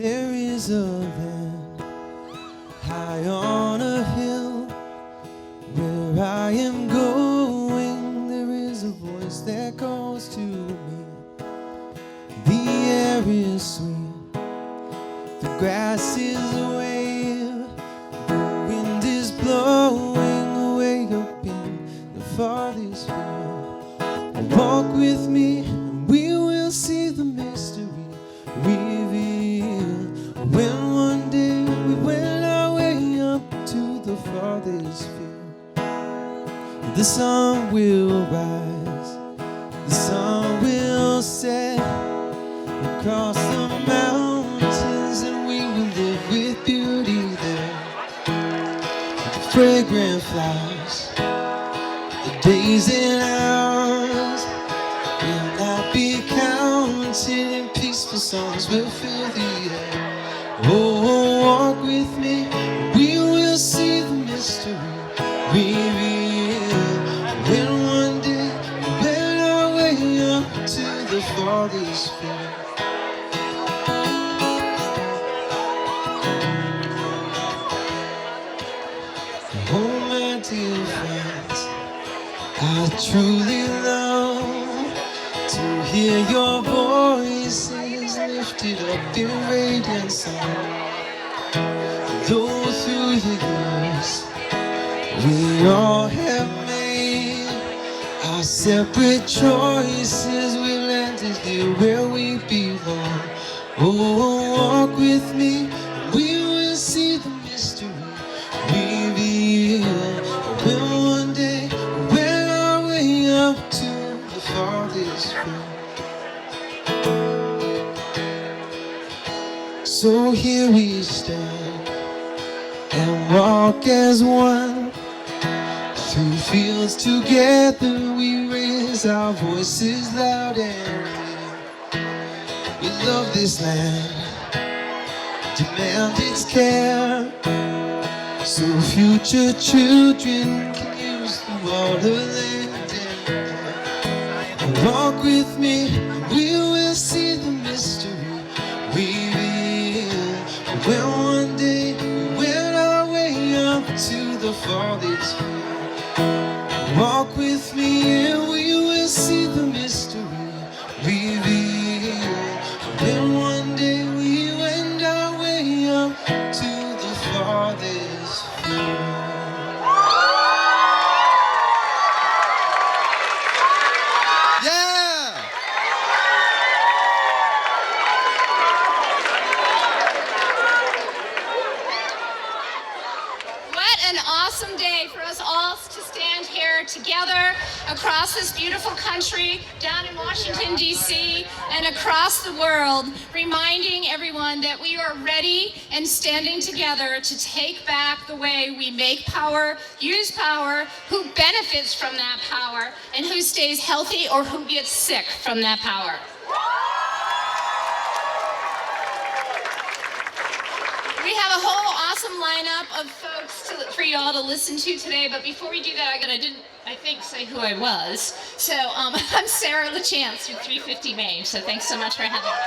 There is a land high on a hill where I am going. There is a voice that calls to me. The air is sweet, the grass is wave, the wind is blowing away up in the farthest field. Walk with me and we will see the mystery revealed. When one day we went our way up to the farthest field, the sun will rise, the sun will set across the mountains, and we will live with beauty there. The fragrant flowers, the days and hours will not be counted, and peaceful songs will fill the air. Oh, walk with me, we will see the mystery revealed. When one day we went our way up to the farthest field. Oh, my dear friends, I truly love to hear your voices lifted up in radiant sound. Though through the years we all have made our separate choices, we landed here where we belong. Oh, walk with me, we will see the mystery revealed. When one day we went our way up to the farthest field. So here we stand and walk as one. Through fields together we raise our voices loud and clear. We love this land, demand its care, so future children can use the waterland and walk with me, we will see the mystery revealed. When one day we went our way up to the farthest field. Walk with me and we will see the mystery revealed. When one day we went our way up to the farthest field. Awesome day for us all to stand here together across this beautiful country, down in Washington, D.C., and across the world, reminding everyone that we are ready and standing together to take back the way we make power, use power, who benefits from that power, and who stays healthy or who gets sick from that power. We have a whole awesome lineup of folks for y'all to listen to today, but before we do that, I didn't say who I was. So I'm Sarah Chant from 350 Maine, so thanks so much for having me.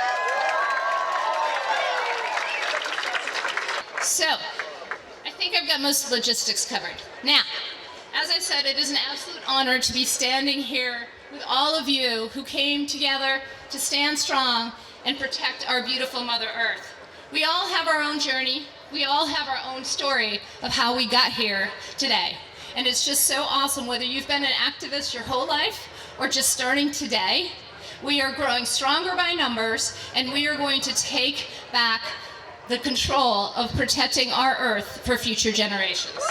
So I think I've got most logistics covered. Now, as I said, it is an absolute honor to be standing here with all of you who came together to stand strong and protect our beautiful Mother Earth. We all have our own journey. We all have our own story of how we got here today. And it's just so awesome, whether you've been an activist your whole life or just starting today, we are growing stronger by numbers, and we are going to take back the control of protecting our Earth for future generations.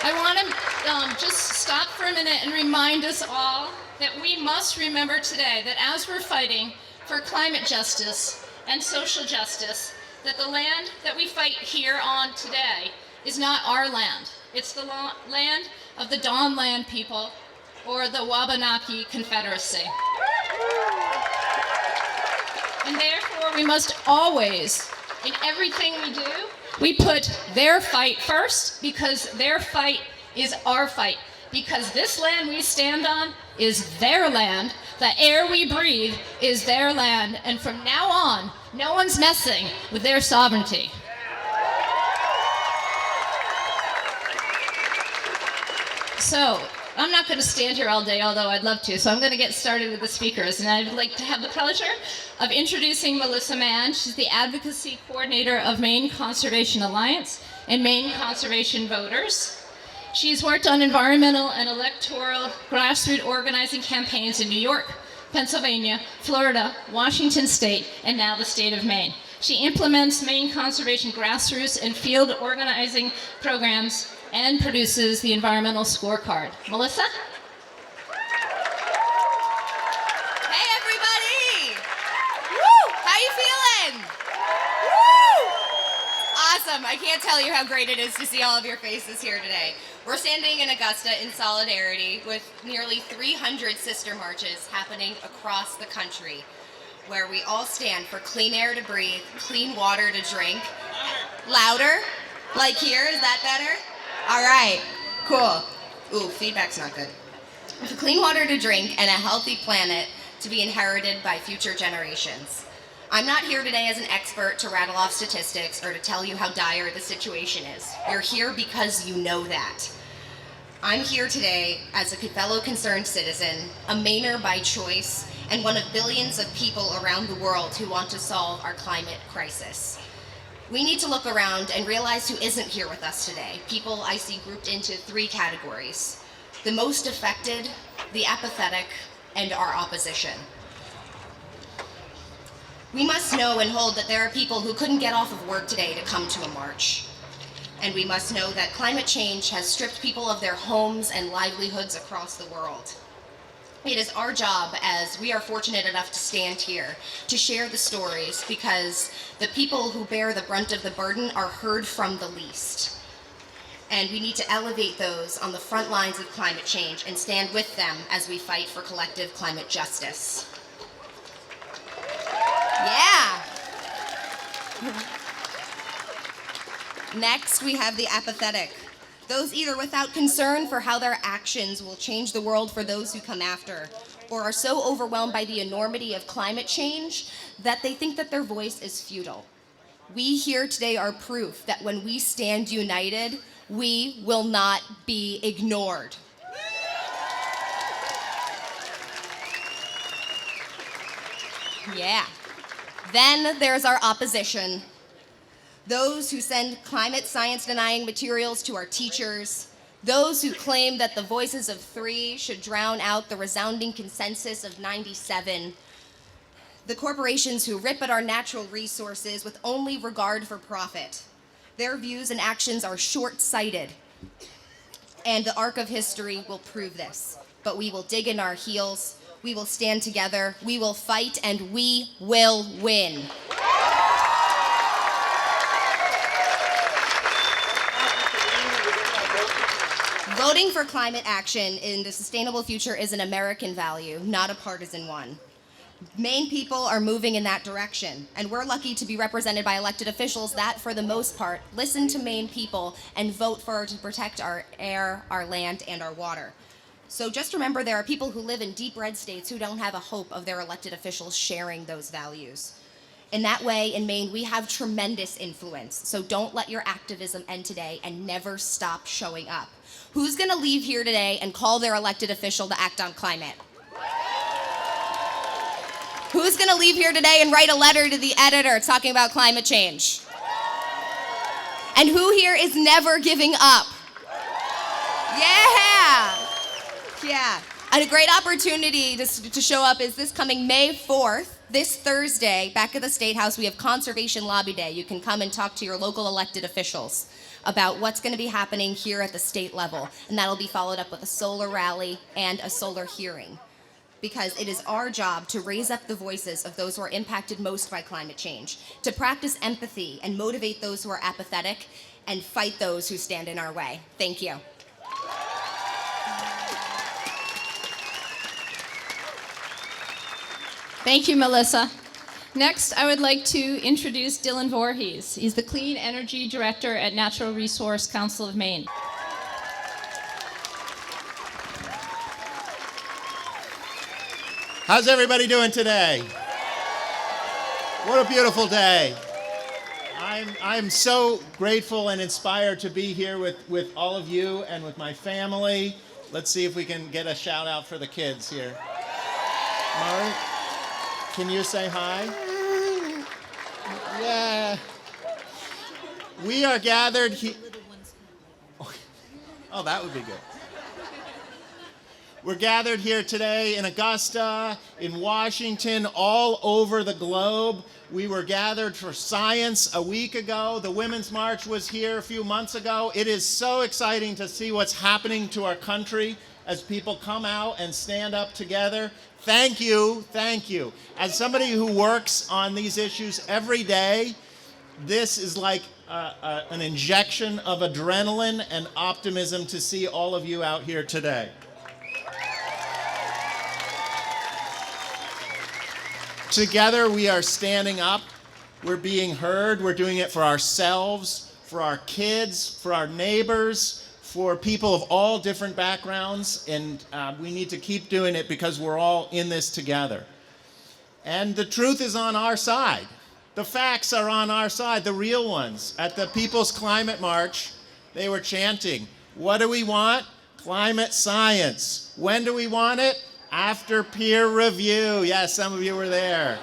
I want to just stop for a minute and remind us all that we must remember today that as we're fighting for climate justice and social justice, that the land that we fight here on today is not our land. It's the land of the Dawn Land people, or the Wabanaki Confederacy. And therefore, we must always, in everything we do, we put their fight first, because their fight is our fight. Because this land we stand on is their land. The air we breathe is their land, and from now on, no one's messing with their sovereignty. So, I'm not going to stand here all day, although I'd love to, so I'm going to get started with the speakers. And I'd like to have the pleasure of introducing Melissa Mann. She's the Advocacy Coordinator of Maine Conservation Alliance and Maine Conservation Voters. She's worked on environmental and electoral grassroots organizing campaigns in New York, Pennsylvania, Florida, Washington State, and now the state of Maine. She implements Maine conservation grassroots and field organizing programs and produces the environmental scorecard. Melissa? Hey everybody! Woo! How you feeling? Woo! Awesome. I can't tell you how great it is to see all of your faces here today. We're standing in Augusta in solidarity with nearly 300 sister marches happening across the country, where we all stand for clean air to breathe, clean water to drink. Louder? Like here? Is that better? All right, cool. Ooh, feedback's not good. For clean water to drink and a healthy planet to be inherited by future generations. I'm not here today as an expert to rattle off statistics or to tell you how dire the situation is. You're here because you know that. I'm here today as a fellow concerned citizen, a Mainer by choice, and one of billions of people around the world who want to solve our climate crisis. We need to look around and realize who isn't here with us today. People I see grouped into 3 categories: the most affected, the apathetic, and our opposition. We must know and hold that there are people who couldn't get off of work today to come to a march. And we must know that climate change has stripped people of their homes and livelihoods across the world. It is our job, as we are fortunate enough to stand here, to share the stories, because the people who bear the brunt of the burden are heard from the least. And we need to elevate those on the front lines of climate change and stand with them as we fight for collective climate justice. Yeah! Next, we have the apathetic. Those either without concern for how their actions will change the world for those who come after, or are so overwhelmed by the enormity of climate change that they think that their voice is futile. We here today are proof that when we stand united, we will not be ignored. Yeah. Then there's our opposition. Those who send climate science denying materials to our teachers, those who claim that the voices of 3 should drown out the resounding consensus of 97, the corporations who rip at our natural resources with only regard for profit. Their views and actions are short-sighted, and the arc of history will prove this. But we will dig in our heels, we will stand together, we will fight, and we will win. Voting for climate action in the sustainable future is an American value, not a partisan one. Maine people are moving in that direction, and we're lucky to be represented by elected officials that, for the most part, listen to Maine people and vote to protect our air, our land, and our water. So just remember, there are people who live in deep red states who don't have a hope of their elected officials sharing those values. In that way, in Maine, we have tremendous influence, so don't let your activism end today and never stop showing up. Who's gonna leave here today and call their elected official to act on climate? Who's gonna leave here today and write a letter to the editor talking about climate change? And who here is never giving up? Yeah! Yeah. And a great opportunity to show up is this coming May 4th, this Thursday, back at the State House, we have Conservation Lobby Day. You can come and talk to your local elected officials about what's going to be happening here at the state level. And that'll be followed up with a solar rally and a solar hearing. Because it is our job to raise up the voices of those who are impacted most by climate change, to practice empathy and motivate those who are apathetic, and fight those who stand in our way. Thank you. Thank you, Melissa. Next, I would like to introduce Dylan Voorhees. He's the Clean Energy Director at Natural Resource Council of Maine. How's everybody doing today? What a beautiful day. I'm so grateful and inspired to be here with all of you and with my family. Let's see if we can get a shout out for the kids here. Mari, can you say hi? Yeah. We are gathered here. Oh, that would be good. We're gathered here today in Augusta, in Washington, all over the globe. We were gathered for science a week ago. The Women's March was here a few months ago. It is so exciting to see what's happening to our country as people come out and stand up together. Thank you, thank you. As somebody who works on these issues every day, this is like an injection of adrenaline and optimism to see all of you out here today. Together we are standing up, we're being heard, we're doing it for ourselves, for our kids, for our neighbors, for people of all different backgrounds, and we need to keep doing it because we're all in this together. And the truth is on our side. The facts are on our side, the real ones. At the People's Climate March, they were chanting, what do we want? Climate science. When do we want it? After peer review. Yes, some of you were there.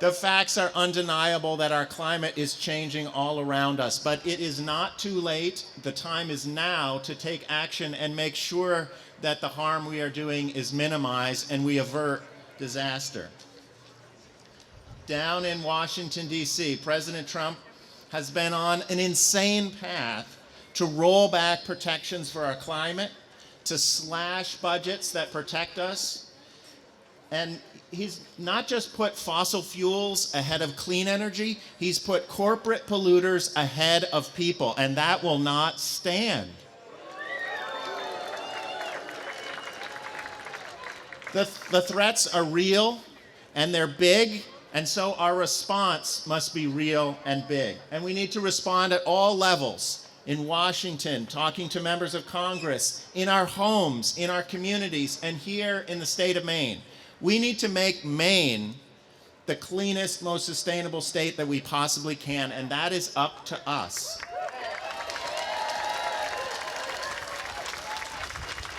The facts are undeniable that our climate is changing all around us, but it is not too late. The time is now to take action and make sure that the harm we are doing is minimized and we avert disaster. Down in Washington, D.C., President Trump has been on an insane path to roll back protections for our climate, to slash budgets that protect us. And he's not just put fossil fuels ahead of clean energy, he's put corporate polluters ahead of people, and that will not stand. The threats are real, and they're big, and so our response must be real and big. And we need to respond at all levels. In Washington, talking to members of Congress, in our homes, in our communities, and here in the state of Maine. We need to make Maine the cleanest, most sustainable state that we possibly can, and that is up to us.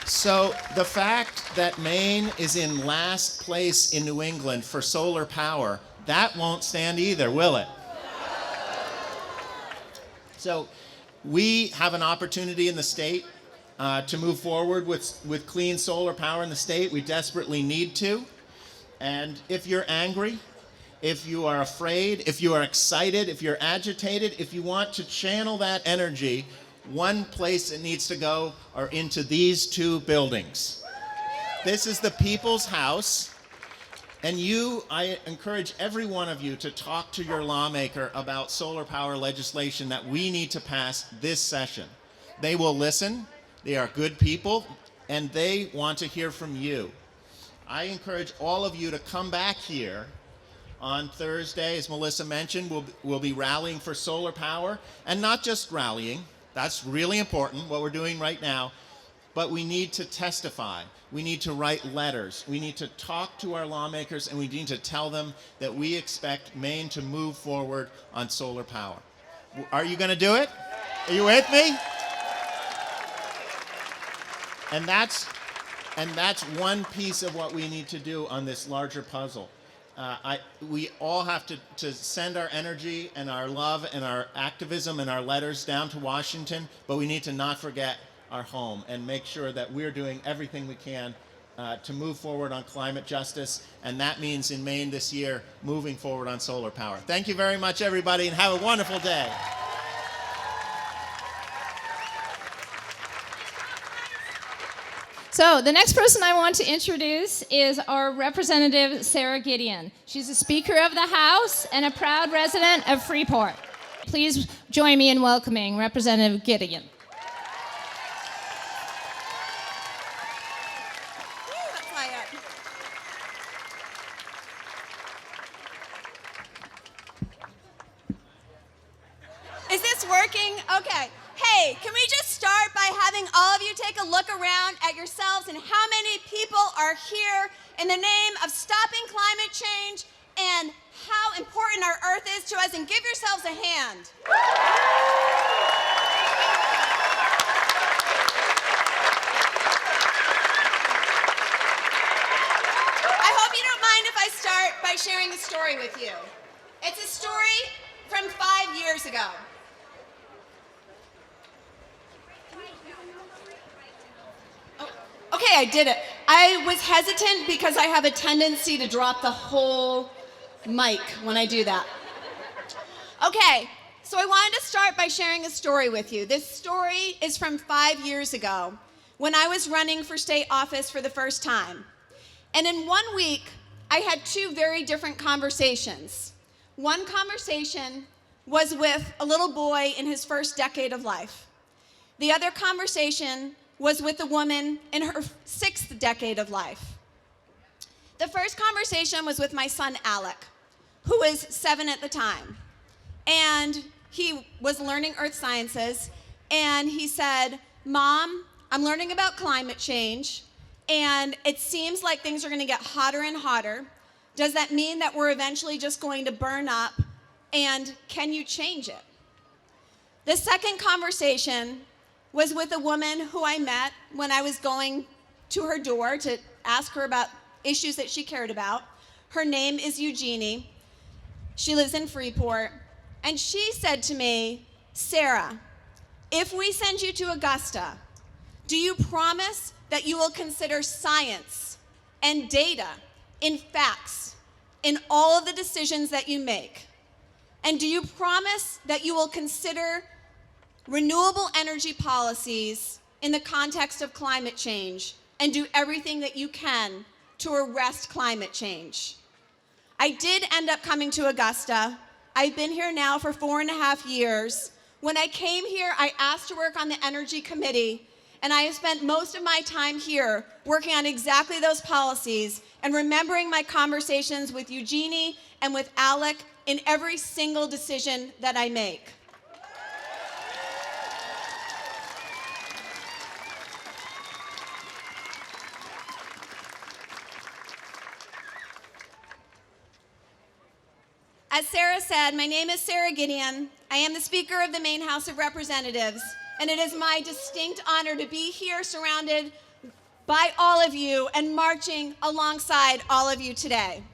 So the fact that Maine is in last place in New England for solar power, that won't stand either, will it? So we have an opportunity in the state to move forward with clean solar power in the state. We desperately need to. And if you're angry, if you are afraid, if you are excited, if you're agitated, if you want to channel that energy, one place it needs to go are into these two buildings. This is the People's House. And I encourage every one of you to talk to your lawmaker about solar power legislation that we need to pass this session. They will listen, they are good people, and they want to hear from you. I encourage all of you to come back here on Thursday. As Melissa mentioned, we'll be rallying for solar power, and not just rallying, that's really important, what we're doing right now, but we need to testify. We need to write letters. We need to talk to our lawmakers, and we need to tell them that we expect Maine to move forward on solar power. Are you going to do it? Are you with me? And that's one piece of what we need to do on this larger puzzle. We all have to send our energy and our love and our activism and our letters down to Washington, but we need to not forget our home and make sure that we're doing everything we can to move forward on climate justice, and that means in Maine this year, moving forward on solar power. Thank you very much, everybody, and have a wonderful day. So the next person I want to introduce is our Representative Sarah Gideon. She's a Speaker of the House and a proud resident of Freeport. Please join me in welcoming Representative Gideon. Is this working? Okay. Hey, can we just start by having all of you take a look around at yourselves and how many people are here in the name of stopping climate change and how important our Earth is to us, and give yourselves a hand. I hope you don't mind if I start by sharing a story with you. It's a story from 5 years ago. Okay, I did it. I was hesitant because I have a tendency to drop the whole mic when I do that. Okay, so I wanted to start by sharing a story with you. This story is from 5 years ago when I was running for state office for the first time. And in 1 week, I had 2 very different conversations. One conversation was with a little boy in his first decade of life. The other conversation was with a woman in her 6th decade of life. The first conversation was with my son, Alec, who was 7 at the time. And he was learning earth sciences, and he said, "Mom, I'm learning about climate change, and it seems like things are gonna get hotter and hotter. Does that mean that we're eventually just going to burn up? And can you change it?" The second conversation was with a woman who I met when I was going to her door to ask her about issues that she cared about. Her name is Eugenie. She lives in Freeport. And she said to me, "Sarah, if we send you to Augusta, do you promise that you will consider science and data in facts in all of the decisions that you make? And do you promise that you will consider renewable energy policies in the context of climate change and do everything that you can to arrest climate change?" I did end up coming to Augusta. I've been here now for 4.5 years. When I came here, I asked to work on the Energy Committee, and I have spent most of my time here working on exactly those policies and remembering my conversations with Eugenie and with Alec in every single decision that I make. As Sarah said, my name is Sarah Gideon. I am the Speaker of the Maine House of Representatives, and it is my distinct honor to be here surrounded by all of you and marching alongside all of you today.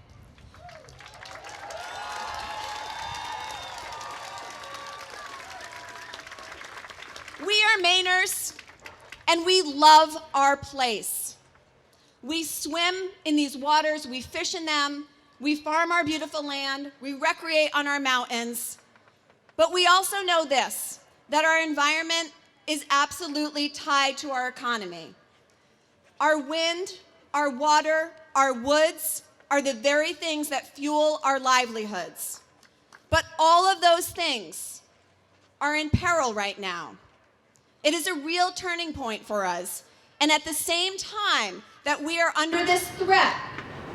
We are Mainers, and we love our place. We swim in these waters, we fish in them, we farm our beautiful land, we recreate on our mountains, but we also know this, that our environment is absolutely tied to our economy. Our wind, our water, our woods are the very things that fuel our livelihoods. But all of those things are in peril right now. It is a real turning point for us, and at the same time that we are under this threat,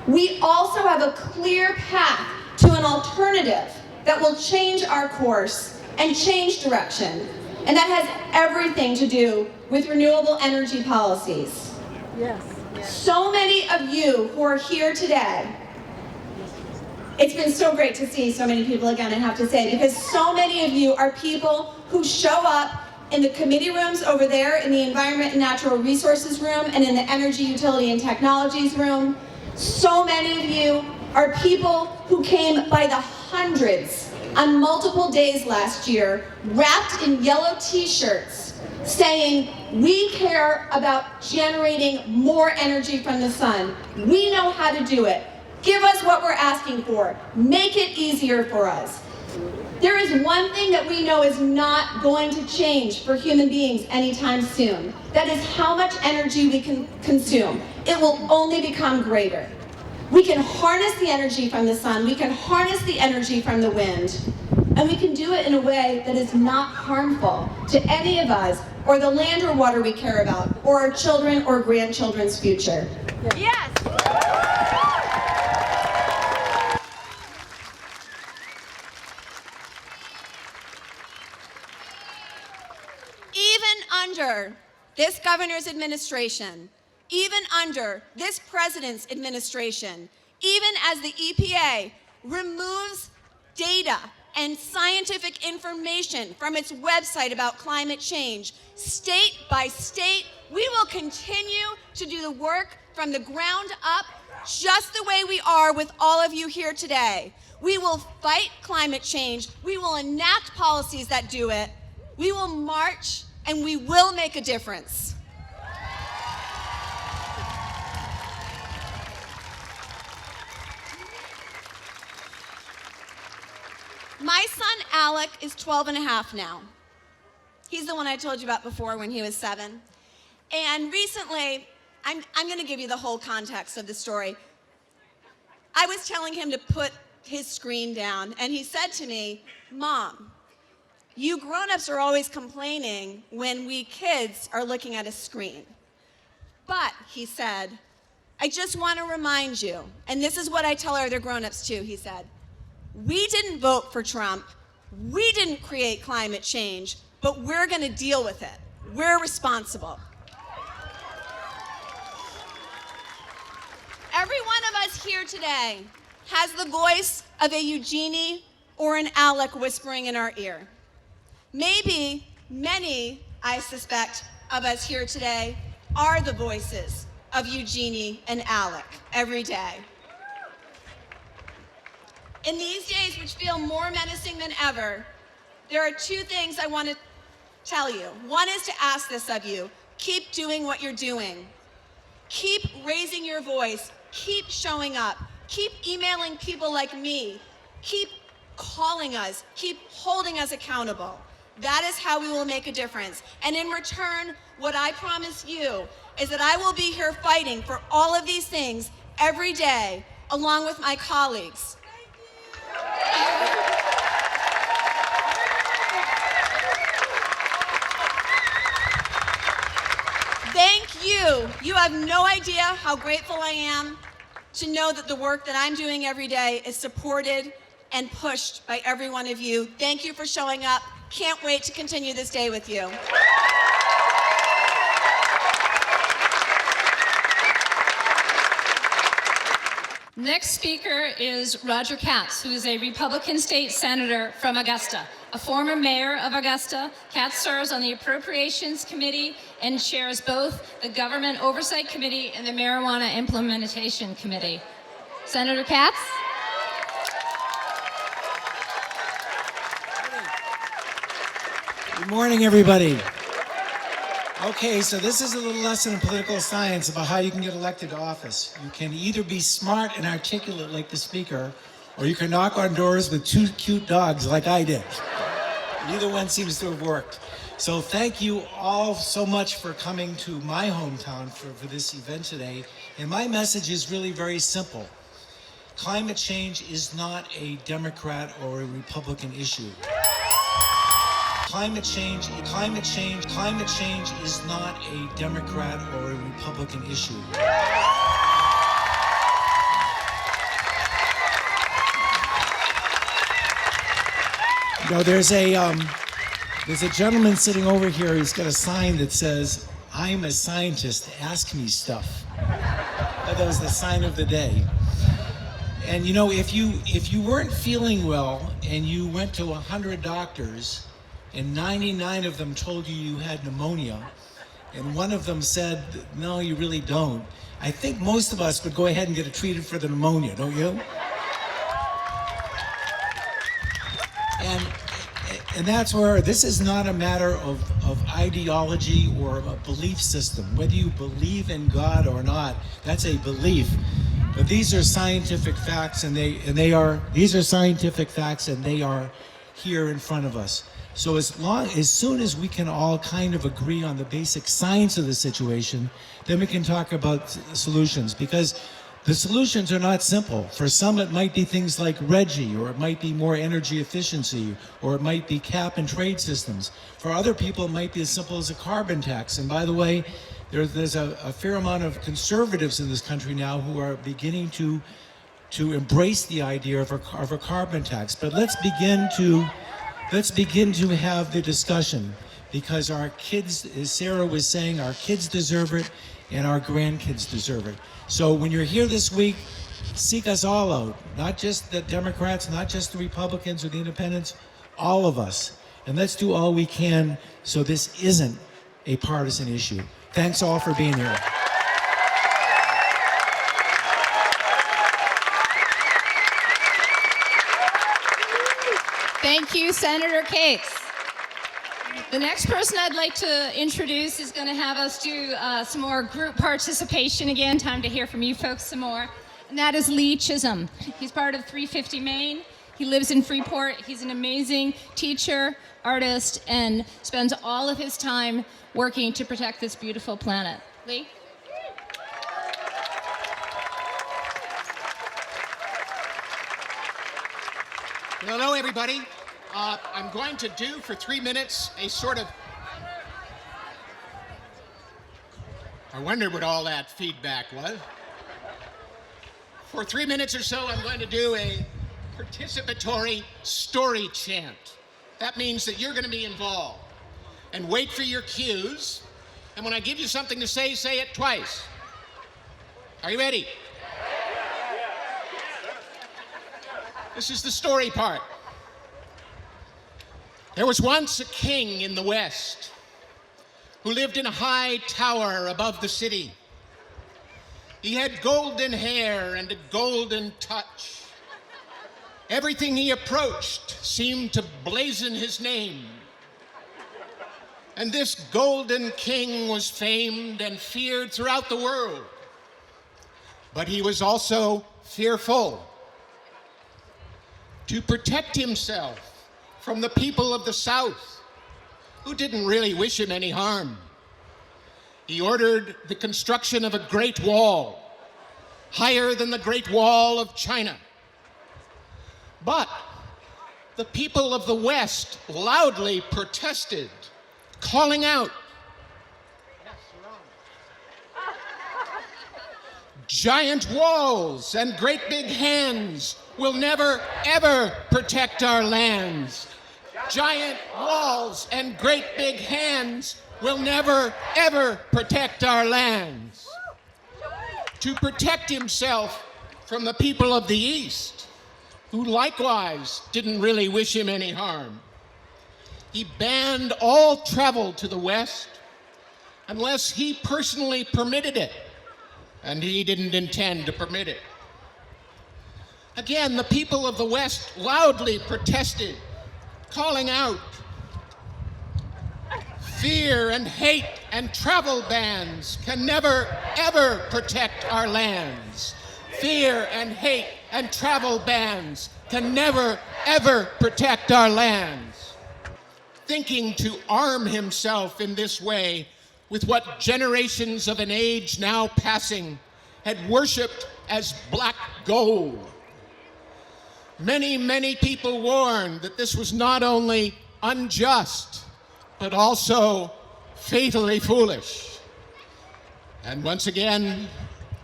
we also have a clear path to an alternative that will change our course and change direction. And that has everything to do with renewable energy policies. Yes. So many of you who are here today, it's been so great to see so many people again, I have to say, because so many of you are people who show up in the committee rooms over there, in the Environment and Natural Resources room, and in the Energy, Utility, and Technologies room. So many of you are people who came by the hundreds on multiple days last year, wrapped in yellow t-shirts, saying, "We care about generating more energy from the sun. We know how to do it. Give us what we're asking for. Make it easier for us." There is one thing that we know is not going to change for human beings anytime soon. That is how much energy we can consume. It will only become greater. We can harness the energy from the sun, we can harness the energy from the wind, and we can do it in a way that is not harmful to any of us, or the land or water we care about, or our children or grandchildren's future. Yes! Even under this governor's administration, even under this president's administration, even as the EPA removes data and scientific information from its website about climate change, state by state, we will continue to do the work from the ground up, just the way we are with all of you here today. We will fight climate change. We will enact policies that do it. We will march, and we will make a difference. My son Alec is 12 and a half now. He's the one I told you about before when he was 7. And recently, I'm going to give you the whole context of the story. I was telling him to put his screen down, and he said to me, "Mom, you grown-ups are always complaining when we kids are looking at a screen. But," he said, "I just want to remind you," and this is what I tell other grown-ups too, he said, "we didn't vote for Trump, we didn't create climate change, but we're going to deal with it. We're responsible." Every one of us here today has the voice of a Eugenie or an Alec whispering in our ear. Maybe many, I suspect, of us here today are the voices of Eugenie and Alec every day. In these days, which feel more menacing than ever, there are 2 things I want to tell you. One is to ask this of you: keep doing what you're doing. Keep raising your voice. Keep showing up. Keep emailing people like me. Keep calling us. Keep holding us accountable. That is how we will make a difference. And in return, what I promise you is that I will be here fighting for all of these things every day, along with my colleagues. Thank you. You have no idea how grateful I am to know that the work that I'm doing every day is supported and pushed by every one of you. Thank you for showing up. Can't wait to continue this day with you. Next speaker is Roger Katz, who is a Republican state senator from Augusta. A former mayor of Augusta, Katz serves on the Appropriations Committee and chairs both the Government Oversight Committee and the Marijuana Implementation Committee. Senator Katz? Good morning, everybody. Okay, so this is a little lesson in political science about how you can get elected to office. You can either be smart and articulate like the speaker, or you can knock on doors with 2 cute dogs like I did. Neither one seems to have worked. So thank you all so much for coming to my hometown for this event today. And my message is really very simple. Climate change is not a Democrat or a Republican issue. Climate change is not a Democrat or a Republican issue. You know, there's a gentleman sitting over here. He's got a sign that says, "I'm a scientist, ask me stuff." That was the sign of the day. And you know, if you weren't feeling well and you went to 100 doctors and 99 of them told you you had pneumonia, and one of them said, "No, you really don't," I think most of us would go ahead and get it treated for the pneumonia, don't you? And that's where this is not a matter of ideology or a belief system. Whether you believe in God or not, that's a belief. But these are scientific facts, and these are scientific facts, and they are here in front of us. So as soon as we can all kind of agree on the basic science of the situation, then we can talk about solutions, because the solutions are not simple. For some, it might be things like RGGI, or it might be more energy efficiency, or it might be cap and trade systems. For other people, it might be as simple as a carbon tax. And by the way, there's a fair amount of conservatives in this country now who are beginning to embrace the idea of a carbon tax. But let's begin to have the discussion. because our kids, as Sarah was saying, our kids deserve it and our grandkids deserve it. So when you're here this week, seek us all out, not just the Democrats, not just the Republicans or the Independents, all of us. And let's do all we can so this isn't a partisan issue. Thanks all for being here. Thank you, Senator Katz. The next person I'd like to introduce is going to have us do some more group participation again. Time to hear from you folks some more. And that is Lee Chisholm. He's part of 350 Maine. He lives in Freeport. He's an amazing teacher, artist, and spends all of his time working to protect this beautiful planet. Lee? Hello, everybody. I'm going to do for 3 minutes a sort of... I wonder what all that feedback was. For 3 minutes or so, I'm going to do a participatory story chant. That means that you're going to be involved. And wait for your cues. And when I give you something to say it twice. Are you ready? This is the story part. There was once a king in the West who lived in a high tower above the city. He had golden hair and a golden touch. Everything he approached seemed to blazon his name. And this golden king was famed and feared throughout the world. But he was also fearful. To protect himself from the people of the South, who didn't really wish him any harm, he ordered the construction of a great wall, higher than the Great Wall of China. But the people of the West loudly protested, calling out, "Giant walls and great big hands will never, ever protect our lands. Giant walls and great big hands will never, ever protect our lands." To protect himself from the people of the East, who likewise didn't really wish him any harm, he banned all travel to the West unless he personally permitted it, and he didn't intend to permit it. Again, the people of the West loudly protested, calling out, "Fear and hate and travel bans can never, ever protect our lands. Fear and hate and travel bans can never, ever protect our lands." Thinking to arm himself in this way with what generations of an age now passing had worshipped as black gold. Many, many people warned that this was not only unjust, but also fatally foolish. And once again,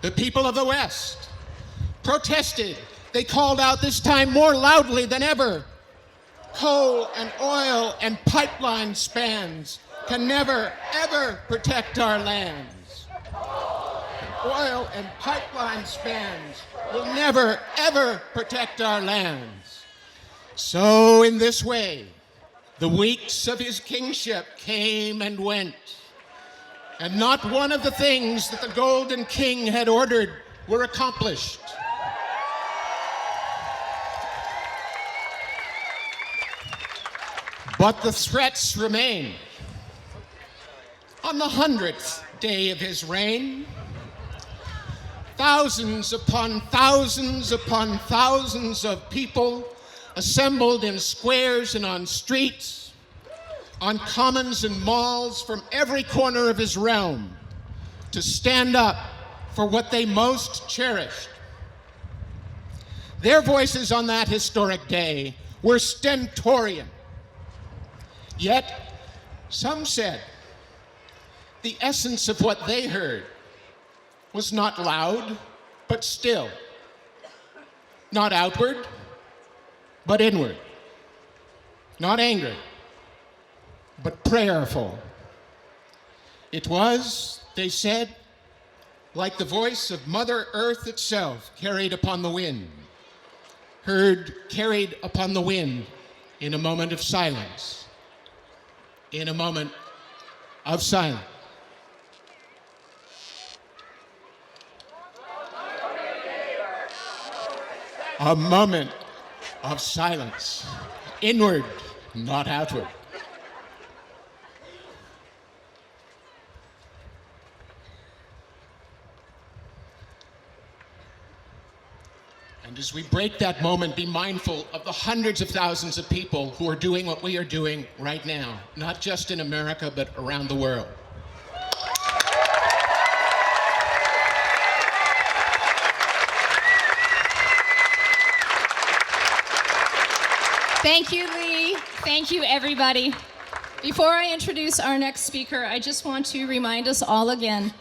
the people of the West protested. They called out, this time more loudly than ever, "Coal and oil and pipeline spans can never, ever protect our lands. Oil and pipeline spans will never, ever protect our lands." So in this way, the weeks of his kingship came and went, and not one of the things that the Golden King had ordered were accomplished. But the threats remained. On the 100th day of his reign, thousands upon thousands upon thousands of people assembled in squares and on streets, on commons and malls from every corner of his realm to stand up for what they most cherished. Their voices on that historic day were stentorian. Yet, some said the essence of what they heard was not loud, but still. Not outward, but inward. Not angry, but prayerful. It was, they said, like the voice of Mother Earth itself carried upon the wind, heard carried upon the wind in a moment of silence, in a moment of silence. A moment of silence, inward, not outward. And as we break that moment, be mindful of the hundreds of thousands of people who are doing what we are doing right now, not just in America, but around the world. Thank you, Lee. Thank you, everybody. Before I introduce our next speaker, I just want to remind us all again,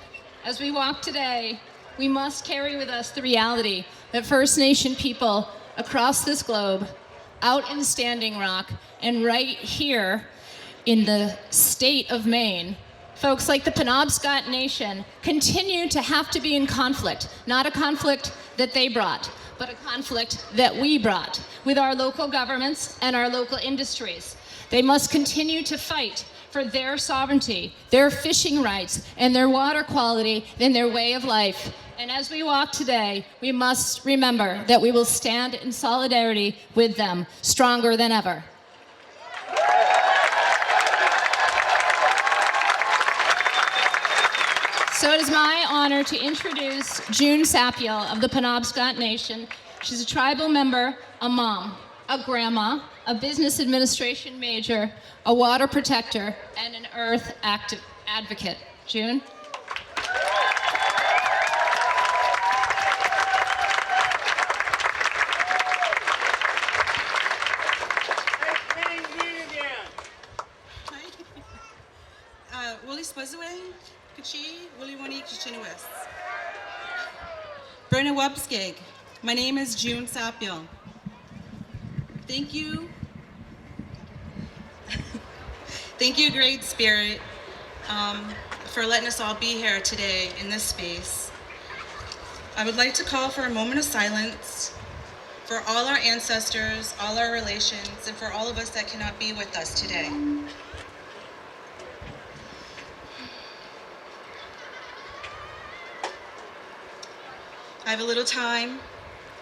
as we walk today, we must carry with us the reality that First Nation people across this globe, out in Standing Rock, and right here in the state of Maine, folks like the Penobscot Nation continue to have to be in conflict, not a conflict that they brought, but a conflict that we brought with our local governments and our local industries. They must continue to fight for their sovereignty, their fishing rights, and their water quality and their way of life. And as we walk today, we must remember that we will stand in solidarity with them, stronger than ever. So it is my honor to introduce June Sapiel of the Penobscot Nation. She's a tribal member, a mom, a grandma, a business administration major, a water protector, and an earth advocate. June? My name is June Sapiel. Thank you. Thank you, Great Spirit, for letting us all be here today in this space. I would like to call for a moment of silence for all our ancestors, all our relations, and for all of us that cannot be with us today. I have a little time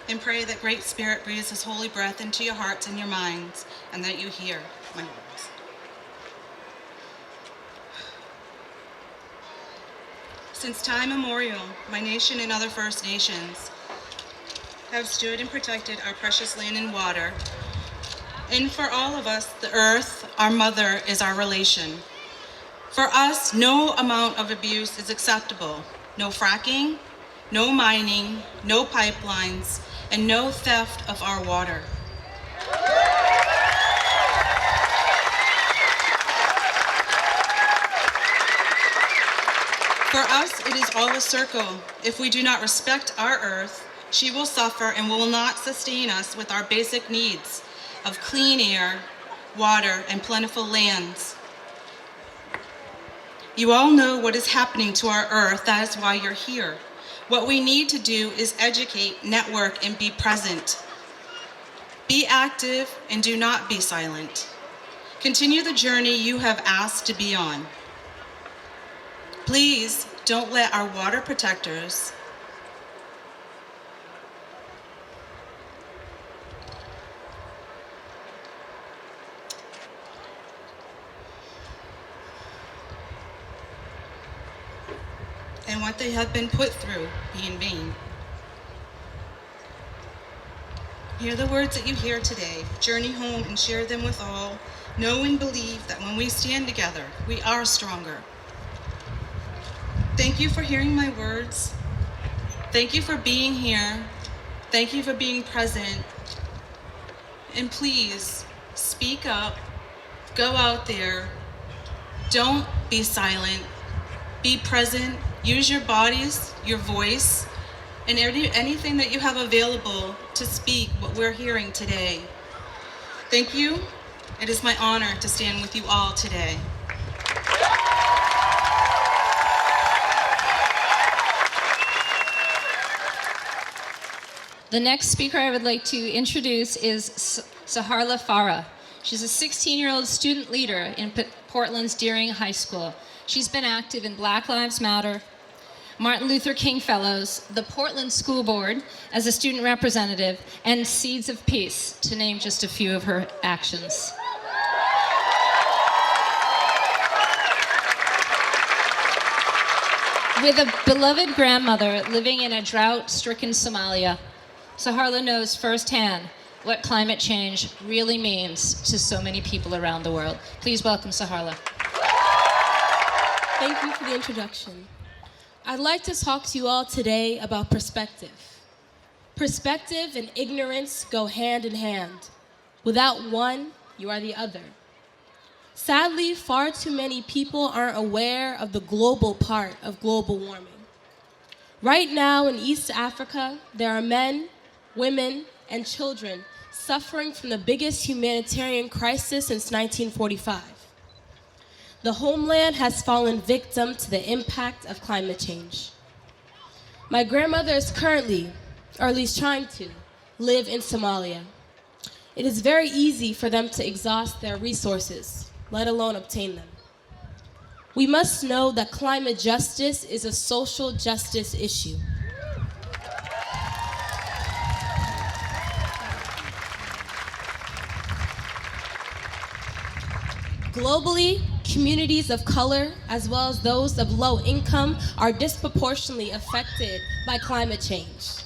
and pray that Great Spirit breathes His holy breath into your hearts and your minds, and that you hear my words. Since time immemorial, my nation and other First Nations have stood and protected our precious land and water. And for all of us, the earth, our mother, is our relation. For us, no amount of abuse is acceptable. No fracking, no mining, no pipelines, and no theft of our water. For us, it is all a circle. If we do not respect our earth, she will suffer and will not sustain us with our basic needs of clean air, water, and plentiful lands. You all know what is happening to our earth. That is why you're here. What we need to do is educate, network, and be present. Be active and do not be silent. Continue the journey you have asked to be on. Please don't let our water protectors and what they have been put through be in vain. Hear the words that you hear today. Journey home and share them with all. Know and believe that when we stand together, we are stronger. Thank you for hearing my words. Thank you for being here. Thank you for being present. And please, speak up. Go out there. Don't be silent. Be present. Use your bodies, your voice, and anything that you have available to speak what we're hearing today. Thank you. It is my honor to stand with you all today. The next speaker I would like to introduce is Saharla Farah. She's a 16-year-old student leader in Portland's Deering High School. She's been active in Black Lives Matter, Martin Luther King Fellows, the Portland School Board as a student representative, and Seeds of Peace, to name just a few of her actions. With a beloved grandmother living in a drought-stricken Somalia, Saharla knows firsthand what climate change really means to so many people around the world. Please welcome Saharla. Thank you for the introduction. I'd like to talk to you all today about perspective. Perspective and ignorance go hand in hand. Without one, you are the other. Sadly, far too many people aren't aware of the global part of global warming. Right now in East Africa, there are men, women, and children suffering from the biggest humanitarian crisis since 1945. The homeland has fallen victim to the impact of climate change. My grandmother is currently, or at least trying to, live in Somalia. It is very easy for them to exhaust their resources, let alone obtain them. We must know that climate justice is a social justice issue. Globally, communities of color, as well as those of low income, are disproportionately affected by climate change.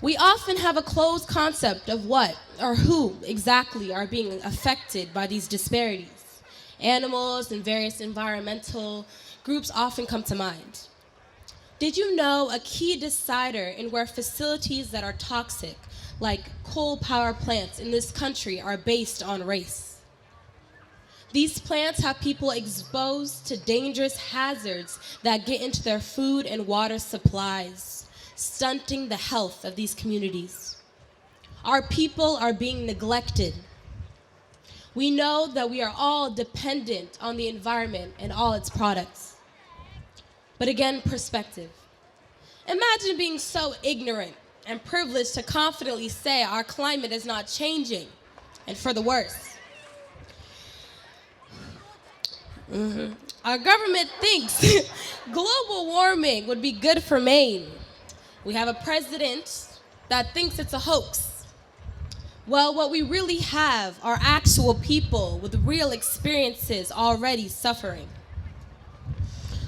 We often have a closed concept of what or who exactly are being affected by these disparities. Animals and various environmental groups often come to mind. Did you know a key decider in where facilities that are toxic, like coal power plants in this country, are based on race? These plants have people exposed to dangerous hazards that get into their food and water supplies, stunting the health of these communities. Our people are being neglected. We know that we are all dependent on the environment and all its products. But again, perspective. Imagine being so ignorant and privileged to confidently say our climate is not changing, and for the worse. Our government thinks global warming would be good for Maine. We have a president that thinks it's a hoax. Well, what we really have are actual people with real experiences already suffering.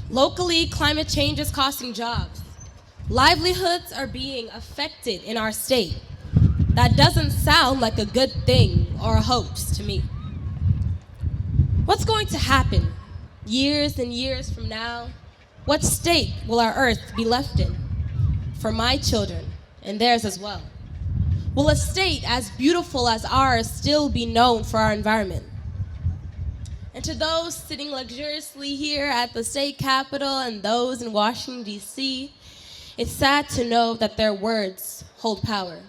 Locally, climate change is costing jobs. Livelihoods are being affected in our state. That doesn't sound like a good thing or a hoax to me. What's going to happen years and years from now? What state will our earth be left in? For my children and theirs as well. Will a state as beautiful as ours still be known for our environment? And to those sitting luxuriously here at the state capitol and those in Washington, D.C., it's sad to know that their words hold power.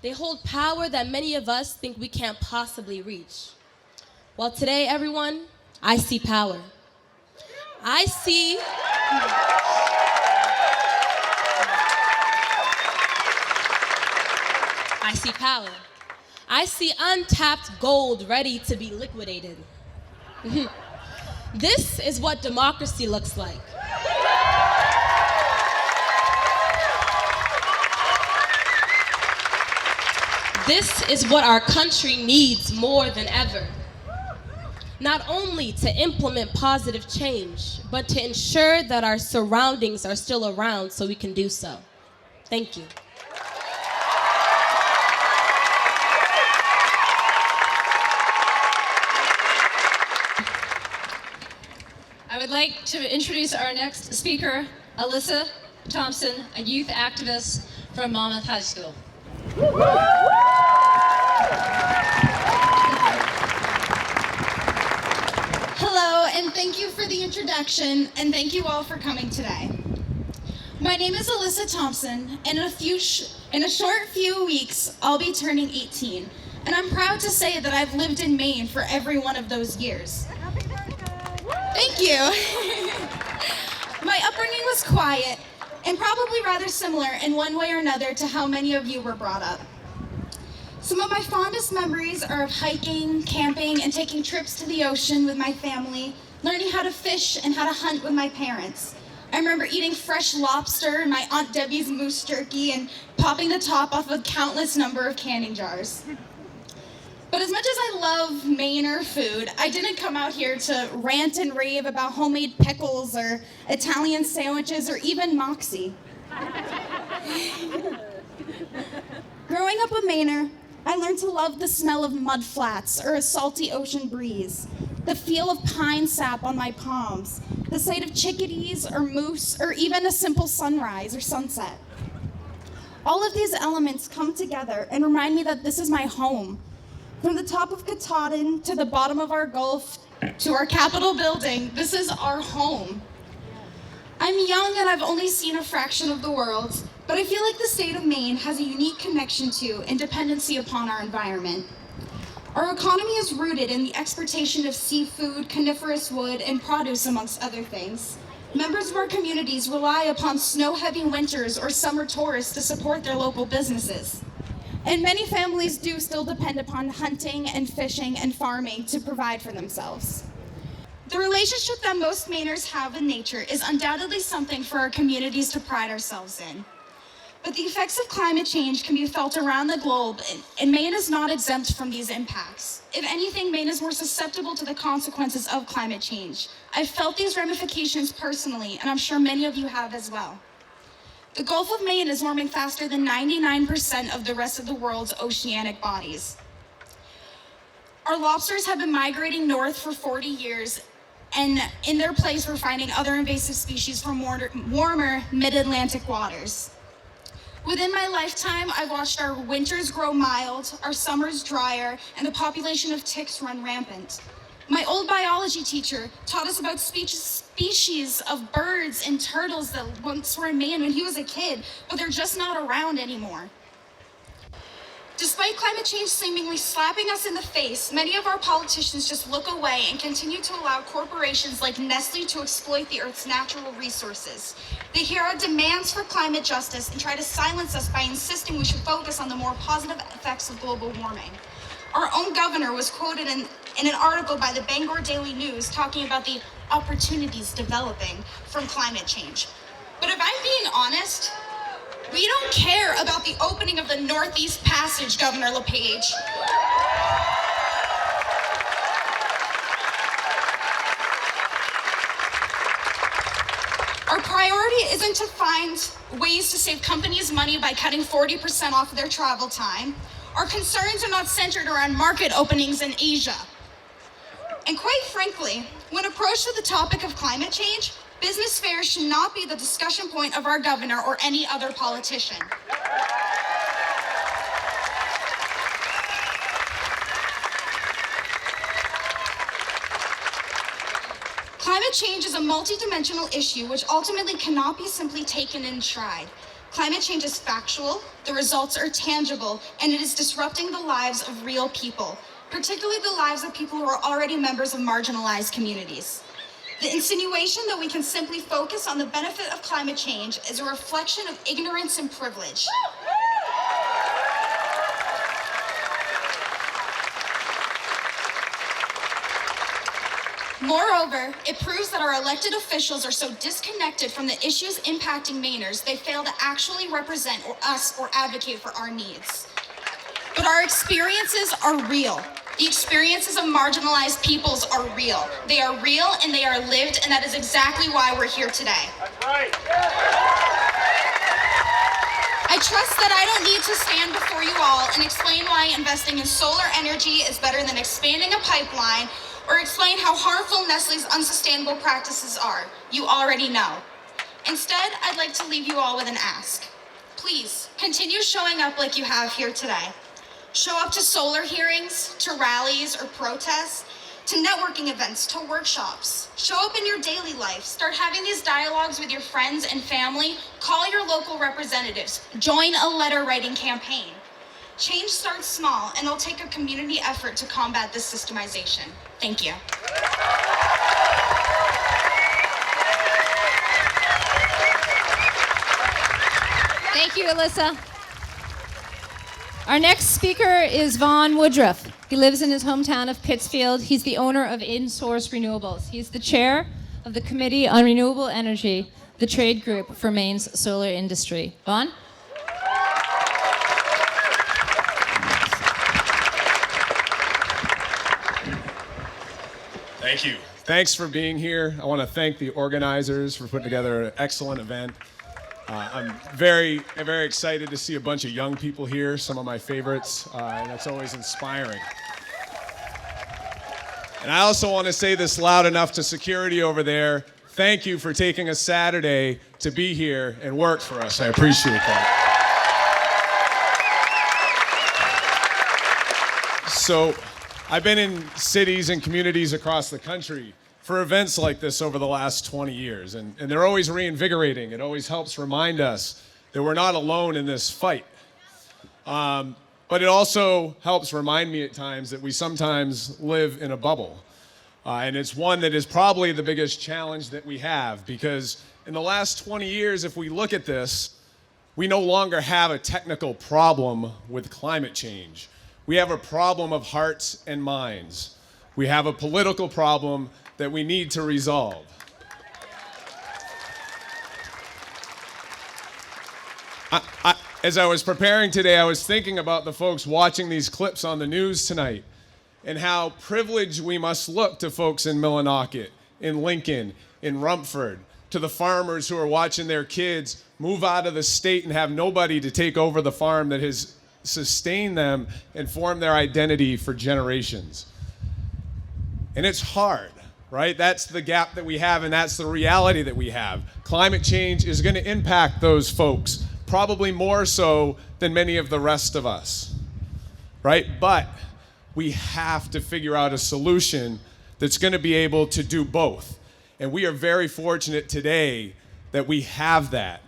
They hold power that many of us think we can't possibly reach. Well, today, everyone, I see power. I see power. I see untapped gold ready to be liquidated. This is what democracy looks like. This is what our country needs more than ever. Not only to implement positive change, but to ensure that our surroundings are still around so we can do so. Thank you. I would like to introduce our next speaker, Alyssa Thompson, a youth activist from Monmouth High School. Hello, and thank you for the introduction, and thank you all for coming today. My name is Alyssa Thompson, and in a short few weeks, I'll be turning 18, and I'm proud to say that I've lived in Maine for every one of those years. Thank you. My upbringing was quiet, and probably rather similar in one way or another to how many of you were brought up. Some of my fondest memories are of hiking, camping, and taking trips to the ocean with my family, learning how to fish and how to hunt with my parents. I remember eating fresh lobster in my Aunt Debbie's moose jerky and popping the top off a countless number of canning jars. But as much as I love Mainer food, I didn't come out here to rant and rave about homemade pickles or Italian sandwiches or even moxie. Growing up a Mainer, I learned to love the smell of mud flats or a salty ocean breeze, the feel of pine sap on my palms, the sight of chickadees or moose, or even a simple sunrise or sunset. All of these elements come together and remind me that this is my home. From the top of Katahdin to the bottom of our Gulf to our Capitol building, this is our home. I'm young and I've only seen a fraction of the world, but I feel like the state of Maine has a unique connection to and dependency upon our environment. Our economy is rooted in the exportation of seafood, coniferous wood, and produce, amongst other things. Members of our communities rely upon snow-heavy winters or summer tourists to support their local businesses. And many families do still depend upon hunting and fishing and farming to provide for themselves. The relationship that most Mainers have with nature is undoubtedly something for our communities to pride ourselves in. But the effects of climate change can be felt around the globe, and Maine is not exempt from these impacts. If anything, Maine is more susceptible to the consequences of climate change. I've felt these ramifications personally, and I'm sure many of you have as well. The Gulf of Maine is warming faster than 99% of the rest of the world's oceanic bodies. Our lobsters have been migrating north for 40 years, and in their place, we're finding other invasive species from warmer mid-Atlantic waters. Within my lifetime, I've watched our winters grow mild, our summers drier, and the population of ticks run rampant. My old biology teacher taught us about species of birds and turtles that once were in Maine when he was a kid, but they're just not around anymore. Despite climate change seemingly slapping us in the face, many of our politicians just look away and continue to allow corporations like Nestle to exploit the Earth's natural resources. They hear our demands for climate justice and try to silence us by insisting we should focus on the more positive effects of global warming. Our own governor was quoted in an article by the Bangor Daily News talking about the opportunities developing from climate change. But if I'm being honest, we don't care about the opening of the Northeast Passage, Governor LePage. Our priority isn't to find ways to save companies money by cutting 40% off of their travel time. Our concerns are not centered around market openings in Asia. And quite frankly, when approached with the topic of climate change, business fairs should not be the discussion point of our governor or any other politician. Climate change is a multidimensional issue which ultimately cannot be simply taken in stride. Climate change is factual, the results are tangible, and it is disrupting the lives of real people, particularly the lives of people who are already members of marginalized communities. The insinuation that we can simply focus on the benefit of climate change is a reflection of ignorance and privilege. Moreover, it proves that our elected officials are so disconnected from the issues impacting Mainers, they fail to actually represent us or advocate for our needs. But our experiences are real. The experiences of marginalized peoples are real. They are real and they are lived, and that is exactly why we're here today. That's right. I trust that I don't need to stand before you all and explain why investing in solar energy is better than expanding a pipeline, or explain how harmful Nestle's unsustainable practices are. You already know. Instead, I'd like to leave you all with an ask. Please, continue showing up like you have here today. Show up to solar hearings, to rallies or protests, to networking events, to workshops. Show up in your daily life. Start having these dialogues with your friends and family. Call your local representatives. Join a letter writing campaign. Change starts small, and it'll take a community effort to combat this systemization. Thank you. Thank you, Alyssa. Our next speaker is Vaughn Woodruff. He lives in his hometown of Pittsfield. He's the owner of InSource Renewables. He's the chair of the Committee on Renewable Energy, the trade group for Maine's solar industry. Vaughn? Thank you. Thanks for being here. I want to thank the organizers for putting together an excellent event. I'm very excited to see a bunch of young people here, some of my favorites, and that's always inspiring. And I also want to say this loud enough to security over there. Thank you for taking a Saturday to be here and work for us. I appreciate that. So, I've been in cities and communities across the country for events like this over the last 20 years, and they're always reinvigorating. It always helps remind us that we're not alone in this fight. But it also helps remind me at times that we sometimes live in a bubble. And it's one that is probably the biggest challenge that we have, because in the last 20 years, if we look at this, we no longer have a technical problem with climate change. We have a problem of hearts and minds. We have a political problem that we need to resolve. As I was preparing today, I was thinking about the folks watching these clips on the news tonight and how privileged we must look to folks in Millinocket, in Lincoln, in Rumford, to the farmers who are watching their kids move out of the state and have nobody to take over the farm that has sustained them and formed their identity for generations. And it's hard. Right? That's the gap that we have, and that's the reality that we have. Climate change is going to impact those folks, probably more so than many of the rest of us. Right? But we have to figure out a solution that's going to be able to do both. And we are very fortunate today that we have that.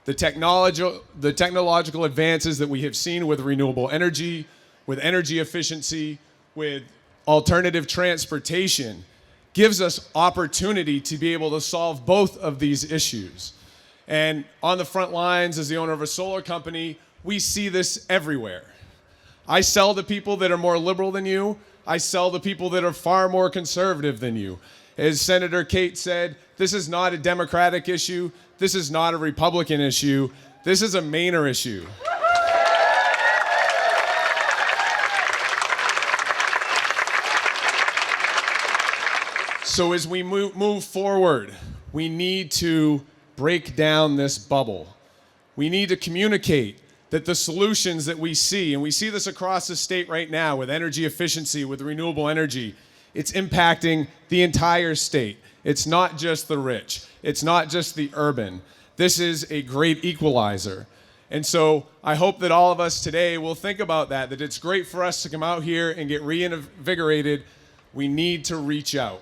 The technological advances that we have seen with renewable energy, with energy efficiency, with alternative transportation, gives us opportunity to be able to solve both of these issues. And on the front lines, as the owner of a solar company, we see this everywhere. I sell to people that are more liberal than you. I sell to people that are far more conservative than you. As Senator Kate said, this is not a Democratic issue. This is not a Republican issue. This is a Mainer issue. So as we move forward, we need to break down this bubble. We need to communicate that the solutions that we see, and we see this across the state right now with energy efficiency, with renewable energy, it's impacting the entire state. It's not just the rich. It's not just the urban. This is a great equalizer. And so I hope that all of us today will think about that it's great for us to come out here and get reinvigorated. We need to reach out.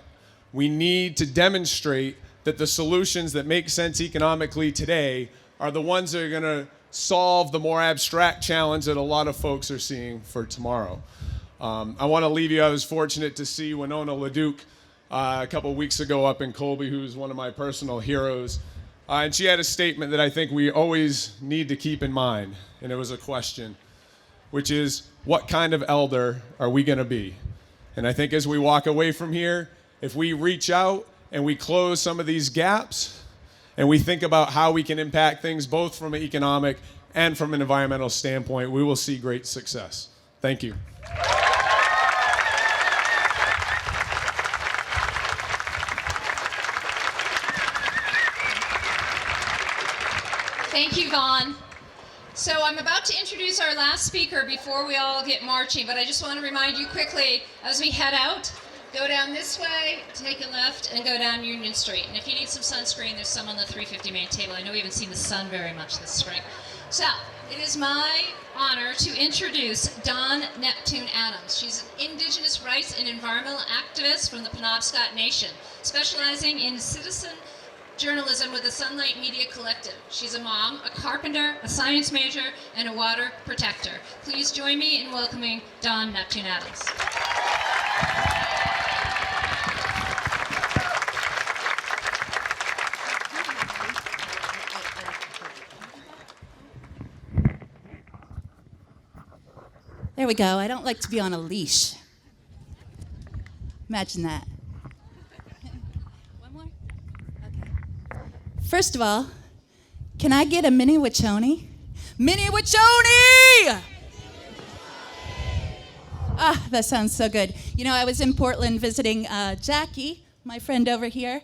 We need to demonstrate that the solutions that make sense economically today are the ones that are going to solve the more abstract challenge that a lot of folks are seeing for tomorrow. I want to leave you. I was fortunate to see Winona LaDuke a couple of weeks ago up in Colby, who's one of my personal heroes. And she had a statement that I think we always need to keep in mind. And it was a question, which is, what kind of elder are we going to be? And I think as we walk away from here, if we reach out and we close some of these gaps and we think about how we can impact things both from an economic and from an environmental standpoint, we will see great success. Thank you. Thank you, Vaughn. So I'm about to introduce our last speaker before we all get marching, but I just want to remind you quickly, as we head out, go down this way, take a left, and go down Union Street. And if you need some sunscreen, there's some on the 350 Main table. I know we haven't seen the sun very much this spring. So it is my honor to introduce Dawn Neptune Adams. She's an Indigenous rights and environmental activist from the Penobscot Nation, specializing in citizen journalism with the Sunlight Media Collective. She's a mom, a carpenter, a science major, and a water protector. Please join me in welcoming Dawn Neptune Adams. There we go. I don't like to be on a leash. Imagine that. One more? Okay. First of all, can I get a mini wachoni? Mini wachoni! Ah, that sounds so good. You know, I was in Portland visiting Jackie, my friend over here,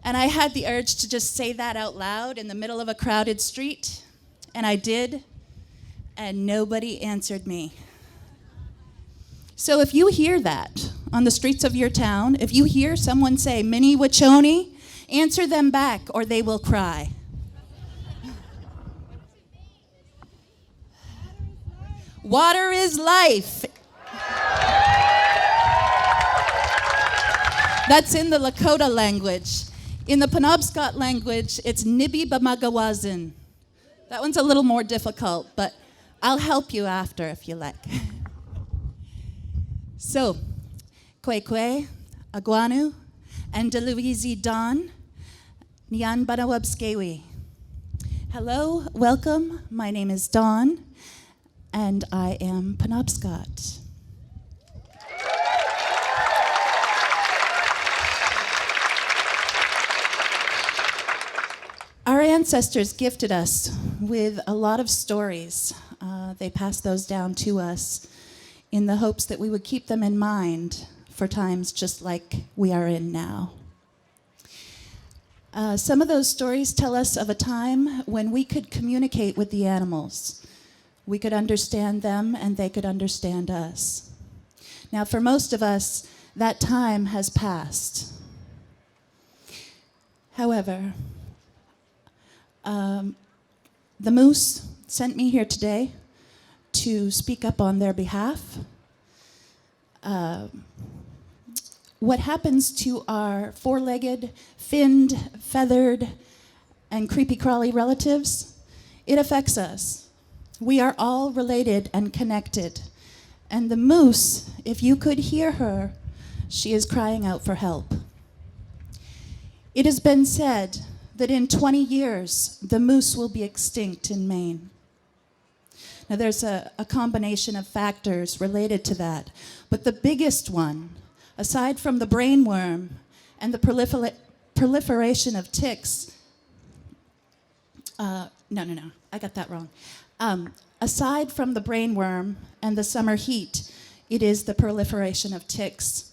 and I had the urge to just say that out loud in the middle of a crowded street, and I did, and nobody answered me. So if you hear that on the streets of your town, if you hear someone say, Mini Wachoni, answer them back or they will cry. Water is life. That's in the Lakota language. In the Penobscot language, it's Nibi Bamagawazin. That one's a little more difficult, but I'll help you after if you like. So, Kwekwe, Aguanu, and Deluizi Don, Nyan Banawabskewi. Hello, welcome. My name is Dawn, and I am Penobscot. Our ancestors gifted us with a lot of stories. They passed those down to us in the hopes that we would keep them in mind for times just like we are in now. Some of those stories tell us of a time when we could communicate with the animals. We could understand them and they could understand us. Now, for most of us, that time has passed. However, the moose sent me here today to speak up on their behalf. What happens to our four-legged, finned, feathered, and creepy-crawly relatives, it affects us. We are all related and connected. And the moose, if you could hear her, she is crying out for help. It has been said that in 20 years, the moose will be extinct in Maine. Now, there's a combination of factors related to that, but the biggest one, aside from the brainworm and the proliferation of ticks, I got that wrong. Aside from the brainworm and the summer heat, it is the proliferation of ticks.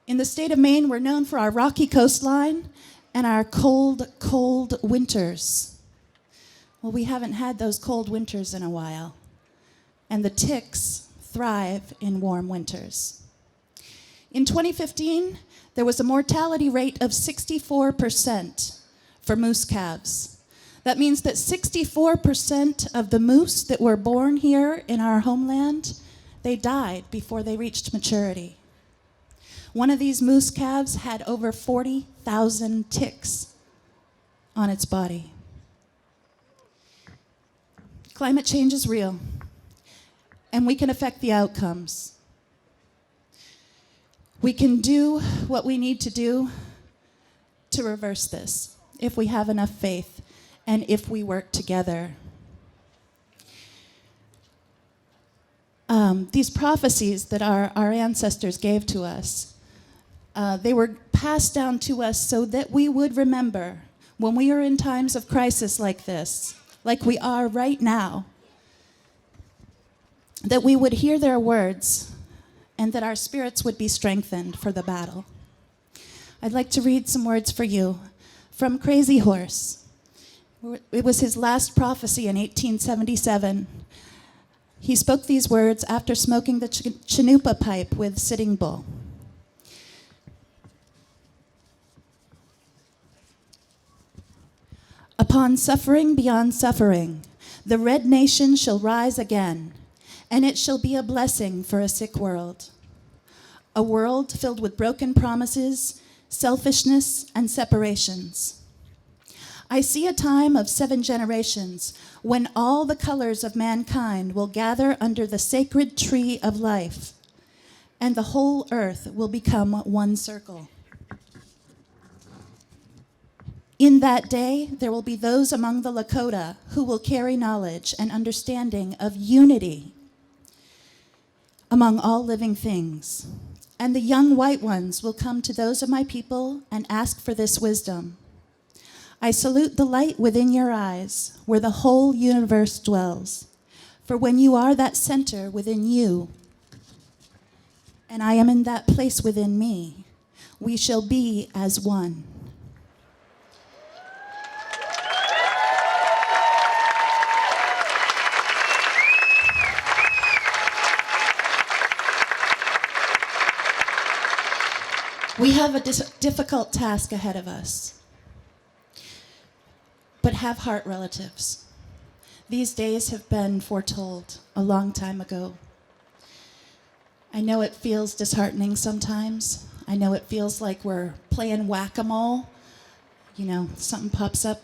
In the state of Maine, we're known for our rocky coastline and our cold, cold winters. Well, we haven't had those cold winters in a while, and the ticks thrive in warm winters. In 2015, there was a mortality rate of 64% for moose calves. That means that 64% of the moose that were born here in our homeland, they died before they reached maturity. One of these moose calves had over 40,000 ticks on its body. Climate change is real, and we can affect the outcomes. We can do what we need to do to reverse this if we have enough faith and if we work together. These prophecies that our ancestors gave to us, they were passed down to us so that we would remember when we are in times of crisis like this, like we are right now, that we would hear their words and that our spirits would be strengthened for the battle. I'd like to read some words for you from Crazy Horse. It was his last prophecy in 1877. He spoke these words after smoking the Chinoopa pipe with Sitting Bull. Upon suffering beyond suffering, the red nation shall rise again, and it shall be a blessing for a sick world. A world filled with broken promises, selfishness, and separations. I see a time of 7 generations when all the colors of mankind will gather under the sacred tree of life, and the whole earth will become one circle. In that day, there will be those among the Lakota who will carry knowledge and understanding of unity among all living things. And the young white ones will come to those of my people and ask for this wisdom. I salute the light within your eyes, where the whole universe dwells. For when you are that center within you, and I am in that place within me, we shall be as one. We have a difficult task ahead of us, but have heart relatives. These days have been foretold a long time ago. I know it feels disheartening sometimes. I know it feels like we're playing whack-a-mole. You know, something pops up.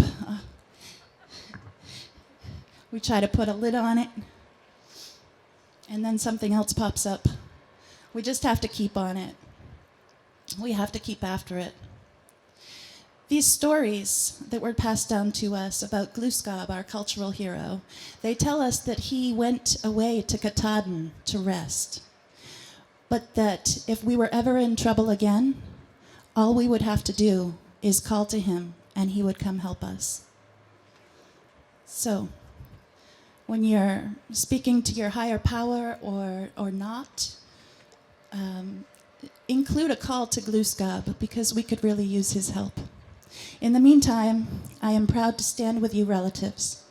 We try to put a lid on it, and then something else pops up. We just have to keep on it. We have to keep after it. These stories that were passed down to us about Gluskab, our cultural hero, they tell us that he went away to Katahdin to rest. But that if we were ever in trouble again, all we would have to do is call to him and he would come help us. So, when you're speaking to your higher power or not, include a call to Gluskab, because we could really use his help. In the meantime, I am proud to stand with you relatives.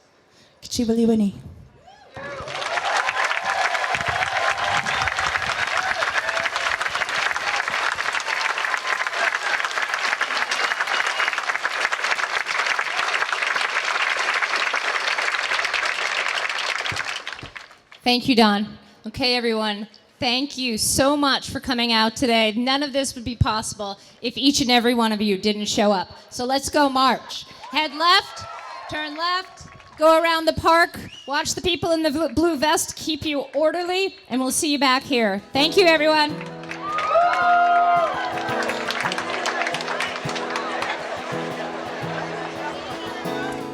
Kchibaliwini. Thank you, Don. Okay, everyone. Thank you so much for coming out today. None of this would be possible if each and every one of you didn't show up. So let's go march. Head left, turn left, go around the park, watch the people in the blue vest keep you orderly, and we'll see you back here. Thank you, everyone.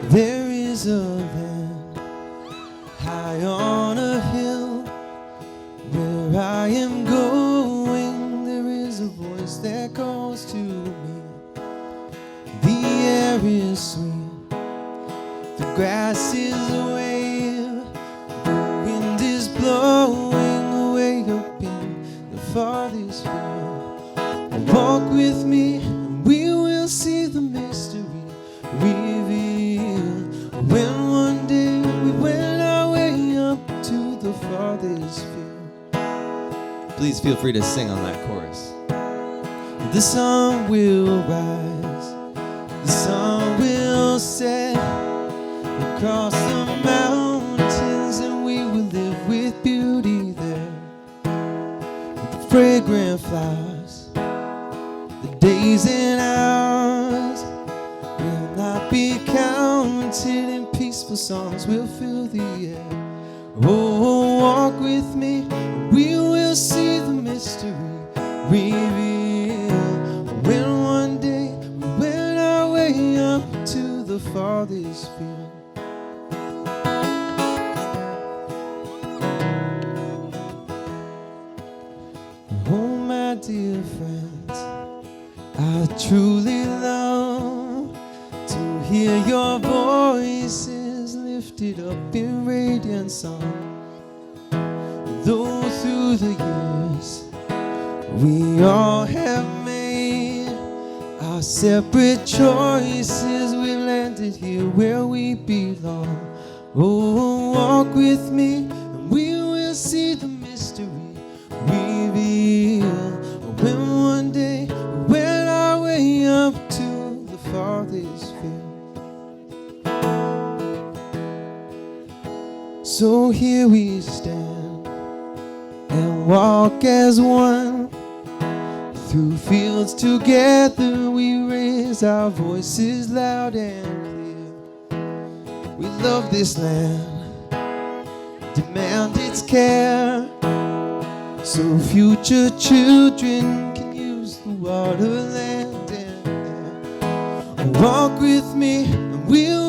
There is a land high on a hill where I am going. There is a voice that calls to me. The air is sweet, the grass is wave, the wind is blowing away up in the farthest field. Walk with me and we will see the mystery revealed. When one day we went our way up to the farthest field. Please feel free to sing on that chorus. The sun will rise, the sun will set across the mountains, and we will live with beauty there. With the fragrant flowers, the days and hours will not be counted, and peaceful songs will fill the air. Oh, walk with me, and we will see the mystery revealed. When one day we went our way up to the farthest field. Oh, my dear friends, I truly love to hear your voices lifted up in radiant song. Though through the years we all have made our separate choices, we landed here where we belong. Oh, walk with me and we will see the mystery revealed. When one day we went our way up to the farthest field. So here we stand and walk as one. Through fields together we raise our voices loud and clear. We love this land, demand its care, so future children can use the water, land, and air. Walk with me and we'll